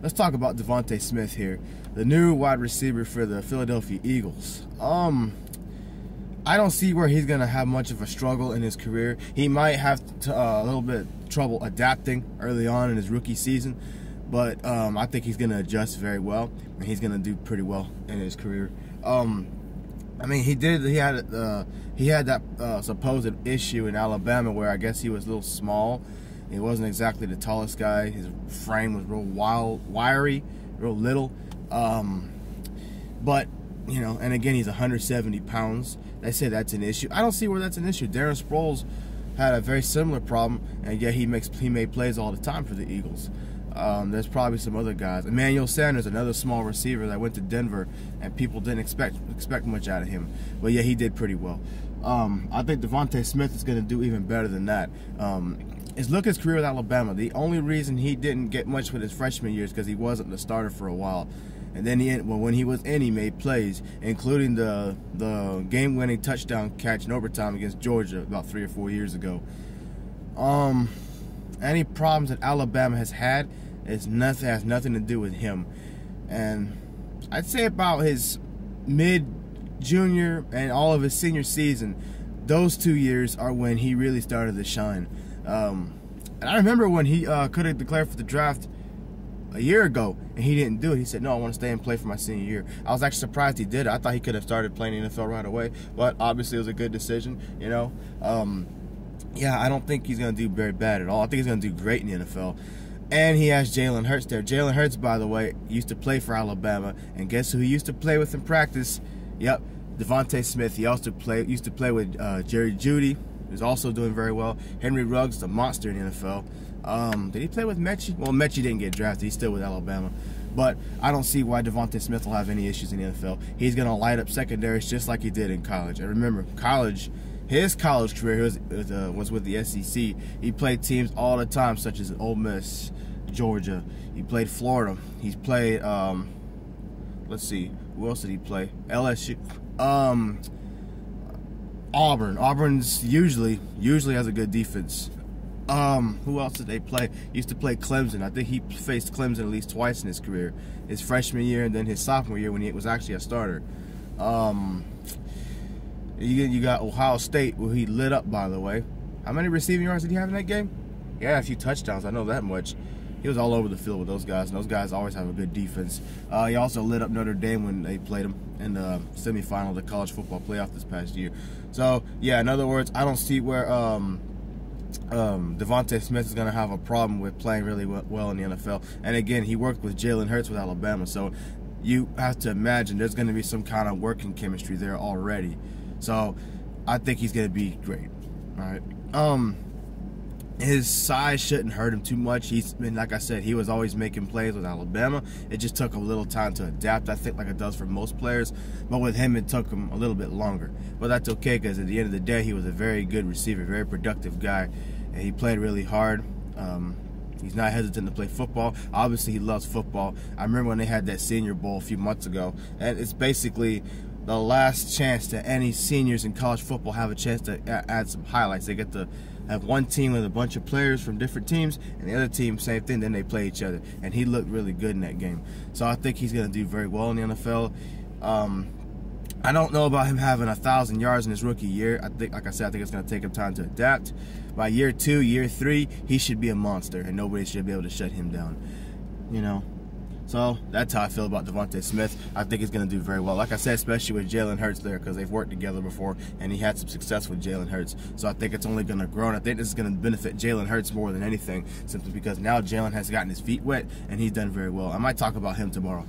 let's talk about Devonta Smith here, the new wide receiver for the Philadelphia Eagles. I don't see where he's gonna have much of a struggle in his career. He might have a little bit of trouble adapting early on in his rookie season, but I think he's gonna adjust very well, and he's gonna do pretty well in his career. I mean, he had that supposed issue in Alabama where I guess he was a little small. He wasn't exactly the tallest guy. His frame was real wiry, real little. But, you know, and again, he's 170 pounds. They say that's an issue. I don't see where that's an issue. Darren Sproles had a very similar problem, and yet he made plays all the time for the Eagles. There's probably some other guys. Emmanuel Sanders, another small receiver that went to Denver, and people didn't expect much out of him. But yeah, he did pretty well. I think Devonta Smith is going to do even better than that. Look at his career with Alabama. The only reason he didn't get much with his freshman year is because he wasn't the starter for a while. And then when he was in, he made plays, including the game-winning touchdown catch in overtime against Georgia about 3 or 4 years ago. Any problems that Alabama has had has nothing to do with him. And I'd say about his mid-junior and all of his senior season, those 2 years are when he really started to shine. And I remember when he could have declared for the draft a year ago, and he didn't do it. He said, no, I want to stay and play for my senior year. I was actually surprised he did it. I thought he could have started playing in the NFL right away, but obviously it was a good decision, you know. Yeah, I don't think he's going to do very bad at all. I think he's going to do great in the NFL. And he has Jalen Hurts there. Jalen Hurts, by the way, used to play for Alabama, and guess who he used to play with in practice? Yep, Devonta Smith. He also used to play with Jerry Jeudy, who's also doing very well. Henry Ruggs, the monster in the NFL. Did he play with Mechie? Well, Mechie didn't get drafted. He's still with Alabama. But I don't see why Devonta Smith will have any issues in the NFL. He's going to light up secondaries just like he did in college. And remember, his college career was with the SEC. He played teams all the time, such as Ole Miss, Georgia. He played Florida. He's played, let's see, who else did he play? LSU. Auburn. Auburn's usually has a good defense. Who else did they play? He used to play Clemson. I think he faced Clemson at least twice in his career. His freshman year and then his sophomore year when he was actually a starter. You got Ohio State, where he lit up, by the way. How many receiving yards did he have in that game? He had a few touchdowns, I know that much. He was all over the field with those guys, and those guys always have a good defense. He also lit up Notre Dame when they played him in the semifinal of the college football playoff this past year. So, yeah, in other words, I don't see where Devonta Smith is going to have a problem with playing really well in the NFL. And again, he worked with Jalen Hurts with Alabama, so you have to imagine there's going to be some kind of working chemistry there already. So I think he's going to be great. All right. His size shouldn't hurt him too much. Like I said, he was always making plays with Alabama. It just took a little time to adapt, I think, like it does for most players. But with him, it took him a little bit longer. But that's okay, because at the end of the day, he was a very good receiver, very productive guy, and he played really hard. He's not hesitant to play football. Obviously, he loves football. I remember when they had that Senior Bowl a few months ago, and it's basically the last chance that any seniors in college football have a chance to add some highlights. They get to have one team with a bunch of players from different teams, and the other team, same thing, then they play each other. And he looked really good in that game. So I think he's going to do very well in the NFL. I don't know about him having 1,000 yards in his rookie year. I think, like I said, I think it's going to take him time to adapt. By year 2, year 3, he should be a monster, and nobody should be able to shut him down. You know? So that's how I feel about Devonta Smith. I think he's going to do very well. Like I said, especially with Jalen Hurts there, because they've worked together before, and he had some success with Jalen Hurts. So I think it's only going to grow, and I think this is going to benefit Jalen Hurts more than anything, simply because now Jalen has gotten his feet wet, and he's done very well. I might talk about him tomorrow.